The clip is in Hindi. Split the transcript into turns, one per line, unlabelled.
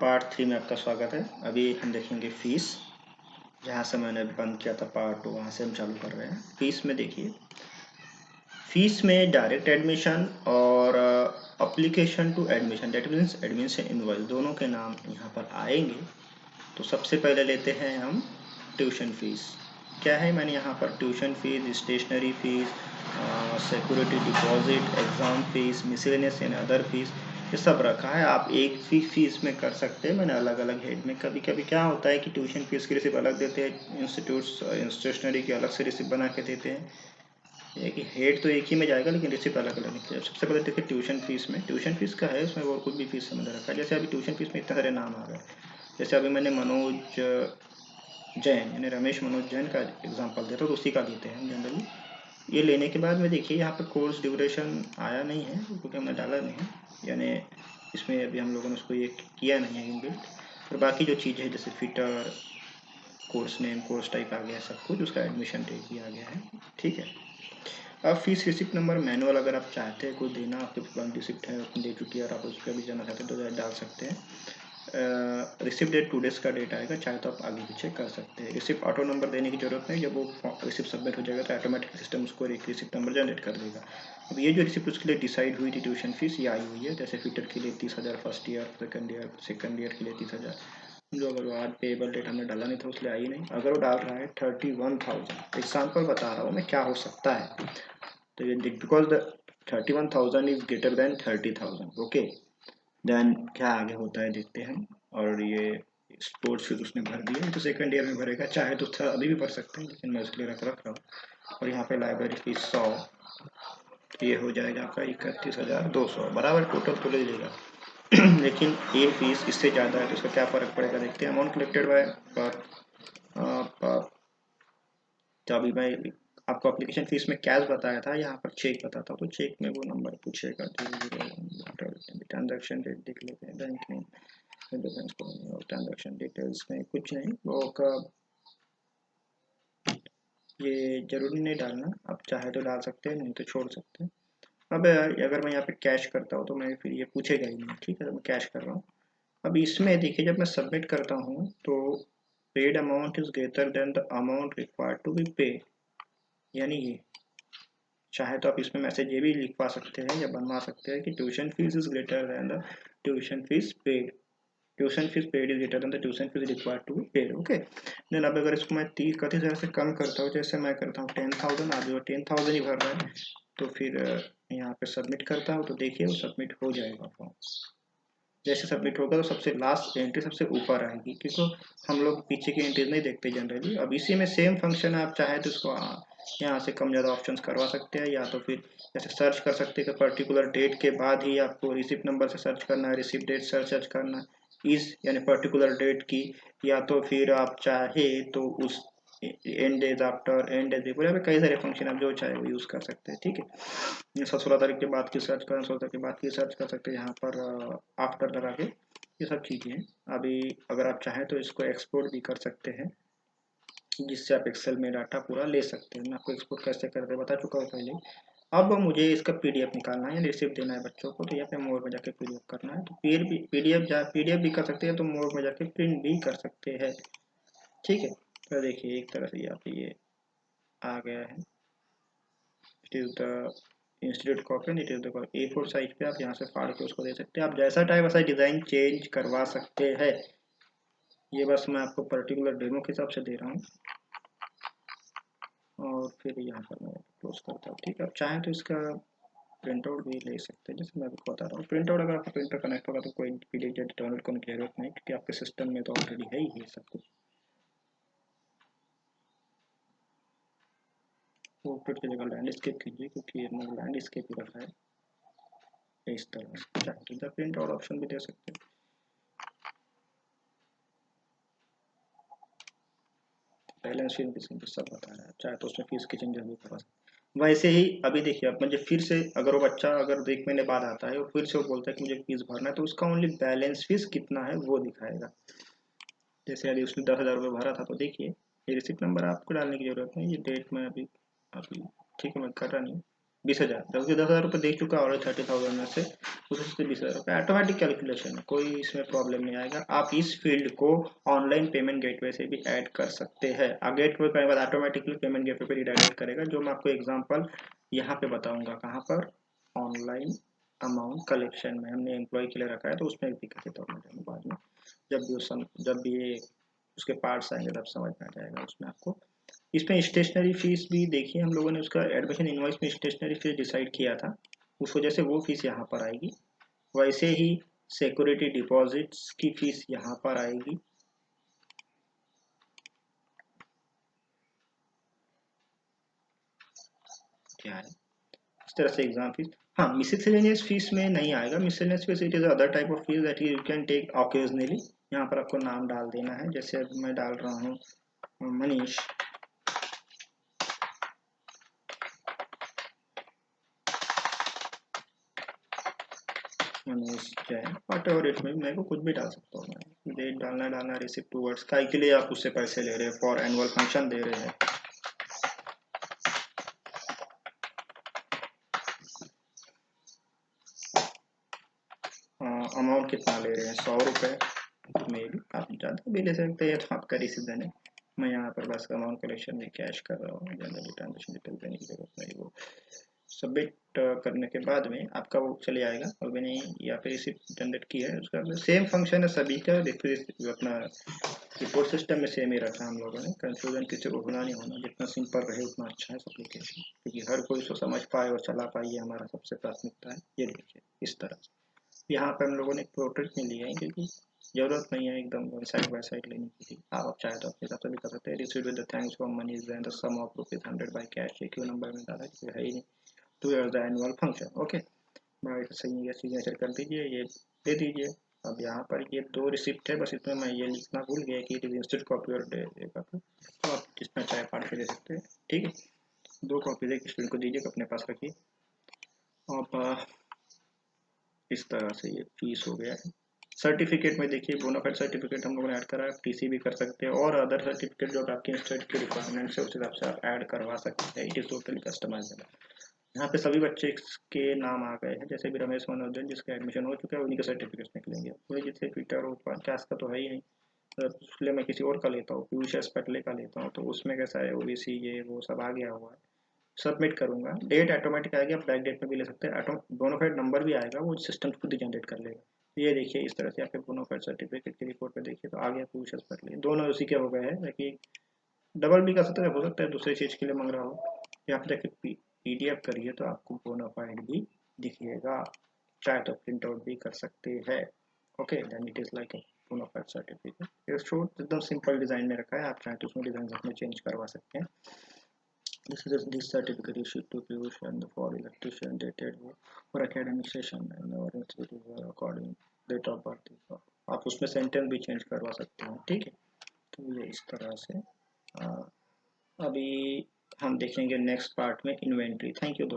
पार्ट 3 में आपका स्वागत है। अभी हम देखेंगे फीस। जहाँ से मैंने बंद किया था पार्ट 2, वहाँ से हम चालू कर रहे हैं। फीस में देखिए, फीस में डायरेक्ट एडमिशन और application to admission, date means admission invoice, दोनों के नाम यहाँ पर आएंगे। तो सबसे पहले लेते हैं हम ट्यूशन फीस। क्या है, मैंने यहाँ पर tuition fees, stationery fees, security deposit, exam fees, miscellaneous and other fees, ये सब रखा है। आप एक फीस में कर सकते हैं, मैंने अलग अलग हेड में। कभी कभी क्या होता है कि ट्यूशन फीस की रिसिप्ट अलग देते हैं इंस्टीट्यूट्स, स्टेशनरी की अलग से रिसिप्ट बना के देते हैं। एक हेड तो एक ही में जाएगा लेकिन रिसिप्ट अलग अलग निकलेगा। सबसे पहले देखिए ट्यूशन फीस में, ट्यूशन फीस का है उसमें और कुछ भी फीस समझ रखा है। जैसे अभी ट्यूशन फीस में इतने सारे नाम आ गए। जैसे अभी मैंने मनोज जैन यानी रमेश मनोज जैन का एग्जाम्पल दिया, तो उसी का लेते हैं जनरली। ये लेने के बाद में देखिए यहाँ पर कोर्स ड्यूरेशन आया नहीं है क्योंकि हमने डाला नहीं है, यानी इसमें अभी हम लोगों ने उसको ये किया नहीं है इनबिल्ट। और बाकी जो चीज़ है जैसे fitter, course name, course type आ गया, सब कुछ उसका एडमिशन डेट भी आ गया है। ठीक है। अब फीस रिसिप्ट नंबर मैनुअल अगर आप चाहते हैं कोई देना, आपके पुरानी रिसिप्ट है दे चुकी है और आप उस पर भी जाना चाहते हैं तो डाल सकते हैं। रिसिप्ट डेट 2 डेज का डेट आएगा, चाहे तो आप आगे पीछे कर सकते हैं। रिसिप्ट ऑटो नंबर देने की जरूरत नहीं, जब वो रिसिप्ट सबमिट हो जाएगा तो ऑटोमेटिक सिस्टम उसको एक रिसिप्ट नंबर जनरेट कर देगा। अब ये जो रिसिप्ट उसके लिए डिसाइड हुई थी ट्यूशन फीस, ये आई हुई है। जैसे फिटर के लिए 30,000 फर्स्ट ईयर, सेकंड ईयर के लिए 30,000। जो अगर आज पेबल डेट हमने डाला नहीं था उसलिए आई नहीं। अगर वो डाल रहा है 31,000, एग्जाम्पल बता रहा हूँ मैं क्या हो सकता है। तो ये because the 31,000 is greater than 30,000, okay. Then क्या आगे होता है देखते हैं। और ये स्पोर्ट्स फीस उसने भर दिया, तो सेकंड ईयर में भरेगा, चाहे तो अभी भी भर सकते हैं लेकिन मैं उसके लिए रख रहा हूँ। और यहाँ पे लाइब्रेरी फीस 100, ये हो जाएगा आपका 31,200 बराबर, टोटल तो ले लेगा। लेकिन ये फीस इससे ज़्यादा है तो उसका क्या फ़र्क पड़ेगा देखते हैं। अमाउंट कलेक्टेड बाय पर, तो अभी मैं आपको एप्लीकेशन फीस में कैश बताया था, यहाँ पर चेक बताता हूँ। तो चेक में वो नंबर पूछेगा, ट्रांजेक्शन डेट देख लेते हैं, बैंक नेम, ट्रांजेक्शन डिटेल्स में कुछ नहीं, वो का ये जरूरी नहीं डालना, आप चाहे तो डाल सकते हैं, नहीं तो छोड़ सकते हैं। अब अगर मैं यहाँ पे कैश करता हूँ तो मैं फिर ये पूछेगा ही नहीं, ठीक है। तो मैं कैश कर रहा हूँ। अब इसमें देखिए जब मैं सबमिट करता हूँ तो paid amount is greater than the amount required to be pay, यानी ये चाहे तो आप इसमें मैसेज ये भी लिखवा सकते हैं या बनवा सकते हैं कि tuition fees is greater than the tuition fees paid, tuition fees paid is greater than the tuition fees required to be paid, okay. Then अब अगर इसको मैं 30 से कम करता हूँ, जैसे मैं करता हूँ 10,000, आज वो 10,000 ही भर रहा है, तो फिर यहाँ पे सबमिट करता हूँ तो देखिए वो सबमिट हो जाएगा फॉर्म। जैसे सबमिट होगा तो सबसे लास्ट एंट्री सबसे ऊपर आएगी, क्योंकि हम लोग पीछे की एंट्रीज नहीं देखते जनरली। अब इसी में सेम फंक्शन है, आप चाहे तो इसको यहाँ से कम ज़्यादा ऑप्शंस करवा सकते हैं, या तो फिर जैसे सर्च कर सकते हैं कि पर्टिकुलर डेट के बाद ही आपको रिसिप्ट नंबर से सर्च करना है, रिसिप्ट डेट सर्च करना इस यानी पर्टिकुलर डेट की, या तो फिर आप चाहे तो उस and days after, and days before, कई सारे फंक्शन आप जो चाहे वो यूज़ कर सकते हैं, ठीक है। 16 तारीख के बाद की सर्च करें, 16 तारीख के बाद की सर्च कर सकते हैं, यहाँ पर आफ्टर लगा के, ये सब चीज़ें हैं। अभी अगर आप चाहें तो इसको एक्सपोर्ट भी कर सकते हैं, जिससे आप एक्सेल में डाटा पूरा ले सकते हैं। मैं आपको एक्सपोर्ट कैसे करते हैं बता चुका हूँ पहले। अब मुझे इसका पीडीएफ निकालना है, रिसिप्ट देना है बच्चों को, तो यहाँ पे मोड में जाके पीडीएफ करना है। तो पीडीएफ भी कर सकते हैं, तो मोड में जाके प्रिंट भी कर सकते हैं, ठीक है। तो देखिए एक तरह से यहाँ पे ये आ गया है, it is the institute copy, it is the A4 size पे आप यहाँ से फाड़ के उसको दे सकते हैं। आप जैसा टाइप वैसा डिज़ाइन चेंज करवा सकते हैं। ये बस मैं आपको पर्टिकुलर डेमो के हिसाब से दे रहा हूँ। और फिर यहाँ पर मैं क्लोज करता हूँ, ठीक है। आप चाहें तो इसका प्रिंट आउट भी ले सकते हैं, जैसे मैं आपको बता रहा हूँ। प्रिंट आउट अगर आपका प्रिंटर कनेक्ट होगा तो कोई पीडीएफ डाउनलोड करने की जरूरत नहीं, क्योंकि आपके सिस्टम में तो ऑलरेडी है ही ये सब कुछ। पोर्ट्रेट की जगह लैंडस्केप कीजिए, क्योंकि ये लैंडस्केप ही रखा है इस तरह से। चाहे तो प्रिंट आउट ऑप्शन भी दे सकते हैं। बैलेंस शीट भी सब बता रहा है, चाहे तो उसमें फीस की चेंजेस भी करवा सकते हैं। वैसे ही अभी देखिए, अब मुझे फिर से अगर वो बच्चा अगर 1 महीने बाद आता है और फिर से वो बोलता है कि मुझे फीस भरना है, तो उसका ओनली बैलेंस फीस कितना है वो दिखाएगा। जैसे अभी उसने 10,000 रुपये भरा था, तो देखिए ये रिसिप्ट नंबर आपको डालने की जरूरत नहीं, ये डेट में अभी अभी ठीक है मैं कर रहा नहीं, 20,000, जबकि 10,000 रुपये देख चुका और 30,000 में से उससे 20,000 रुपये ऑटोमेटिक कैलकुलेशन है, कोई इसमें प्रॉब्लम नहीं आएगा। आप इस फील्ड को ऑनलाइन पेमेंट गेटवे से भी ऐड कर सकते हैं। गेटवे करने के बाद ऑटोमेटिकली पेमेंट गेटवे पे रिडायरेक्ट करेगा, जो मैं आपको एग्जांपल यहाँ पे बताऊंगा। कहाँ पर? ऑनलाइन अमाउंट कलेक्शन में हमने एम्प्लॉय के लिए रखा है, तो उसमें भी कैसे करना बाद में जब भी ये उसके पार्ट्स आएंगे तब समझ में आ जाएगा उसमें आपको। इसमें स्टेशनरी फीस भी देखिए, हम लोगों ने उसका एडमिशन इनवॉइस में स्टेशनरी फीस डिसाइड किया था, उस वजह से वो फीस यहाँ पर आएगी। वैसे ही सिक्योरिटी डिपॉजिट्स की फीस यहाँ पर आएगी। क्या है इस तरह से एग्जाम फीस। हाँ, मिसलेनियस फीस में नहीं आएगा। Miscellaneous fees it is other type of fees that you can take occasionally. यहाँ पर आपको नाम डाल देना है, जैसे अब मैं डाल रहा हूँ Manish. Manish Jain, what ever it में मैं को कुछ भी डाल सकता हूँ। मैं डेट डालना रिसिप्ट टूवर्ड्स काय के लिए आप उससे पैसे ले रहे हैं, फॉर एनुअल फंक्शन दे रहे हैं। अमाउंट कितना ले रहे हैं? 100 रुपये। मे भी आप ज़्यादा भी ले सकते हैं, तो आपका डिसीजन है। मैं यहाँ पर बस अमाउंट कलेक्शन में कैश कर रहा हूँ, जनरल ट्रांजेक्शन डिटेल देने की जरूरत नहीं। वो सबमिट करने के बाद में आपका वो चले आएगा, और मैंने यहाँ पे रिसिप्ट जनरेट किया है, उसका सेम फंक्शन है सभी का। देखिए अपना रिपोर्ट सिस्टम में सेम ही रखा हम लोगों ने, कंफ्यूजन किसी को होना नहीं होना, जितना सिंपल रहे उतना अच्छा है एप्लीकेशन, क्योंकि हर कोई उसको समझ पाए और चला पाए, ये हमारा सबसे प्राथमिकता है। ये देखिए इस तरह से यहाँ पे हम लोगों ने प्रोडक्ट में लिया है, क्योंकि जरूरत नहीं है एकदम साइड बाय साइड लेने की थी। आप चाहे तो अपने हिसाब से भी कर सकते हैं। Receive with the thanks from money is the sum of ₹100 by cash. ये क्यों नंबर में डाला है ही नहीं। Two years the annual function. Okay, भाई सही है, सिग्नेचर कर दीजिए, ये दे दीजिए। अब यहाँ पर ये 2 रिसिप्ट है, बस इसमें मैं ये लिखना भूल गया कि इट इज इंस्टेड कॉपी और देगा, तो आप जितना चाहे पार्ट दे सकते हैं। ठीक है, 2 कॉपी एक स्टूडेंट को दीजिए, अपने पास रखिए। अब इस तरह से ये फीस हो गया है। सर्टिफिकेट में देखिए, बोनाफाइड सर्टिफिकेट हम लोगों ने ऐड करा है, टीसी भी कर सकते हैं, और अदर सर्टिफिकेट जो आपके इंस्टीट्यूट की रिक्वायरमेंट है उस हिसाब से आप ऐड करवा सकते हैं। It is totally customisable. यहाँ पे सभी बच्चे के नाम आ गए हैं, जैसे भी रमेश मनोरंजन जिसका एडमिशन हो चुका है उन्हीं के सर्टिफिकेट निकलेंगे। कोई जैसे पीटर और 50 का तो है ही नहीं, तो इसलिए मैं किसी और का लेता हूँ, पीयूष पटले का लेता हूँ, तो उसमें कैसा है ओबीसी ये वो सब आ गया हुआ है। सबमिट करूंगा, डेट ऑटोमेटिक आएगी, आप बैक डेट में भी ले सकते हैं। बोनाफाइड नंबर भी आएगा, वो सिस्टम खुद ही जनरेट कर लेगा। ये देखिए इस तरह से आपके बोनाफाइड सर्टिफिकेट की रिपोर्ट पे देखिए, तो आ गया पीयूष पटले, दोनों उसी के हो गए हैं। देखिए डबल भी कर सकते हैं, हो सकता है दूसरी चीज़ के लिए मांग रहा हो। या फिर देखिए पीडीएफ करिए तो आपको बोनाफाइड भी दिखिएगा, चाहे तो प्रिंट आउट भी कर सकते हैं। Okay, then it is like a bona fide certificate. ये शॉर्ट एकदम सिंपल डिजाइन में रखा है, आप चाहे तो उसमें डिजाइन अपने चेंज करवा सकते हैं। This certificate issued to Piyush and for electrician dated for academic session and our institute according date of birth। आप उसमें सेंटेंस भी चेंज करवा सकते हैं। ठीक है, तो ये इस तरह से। अभी हम देखेंगे नेक्स्ट पार्ट में इन्वेंट्री। Thank you.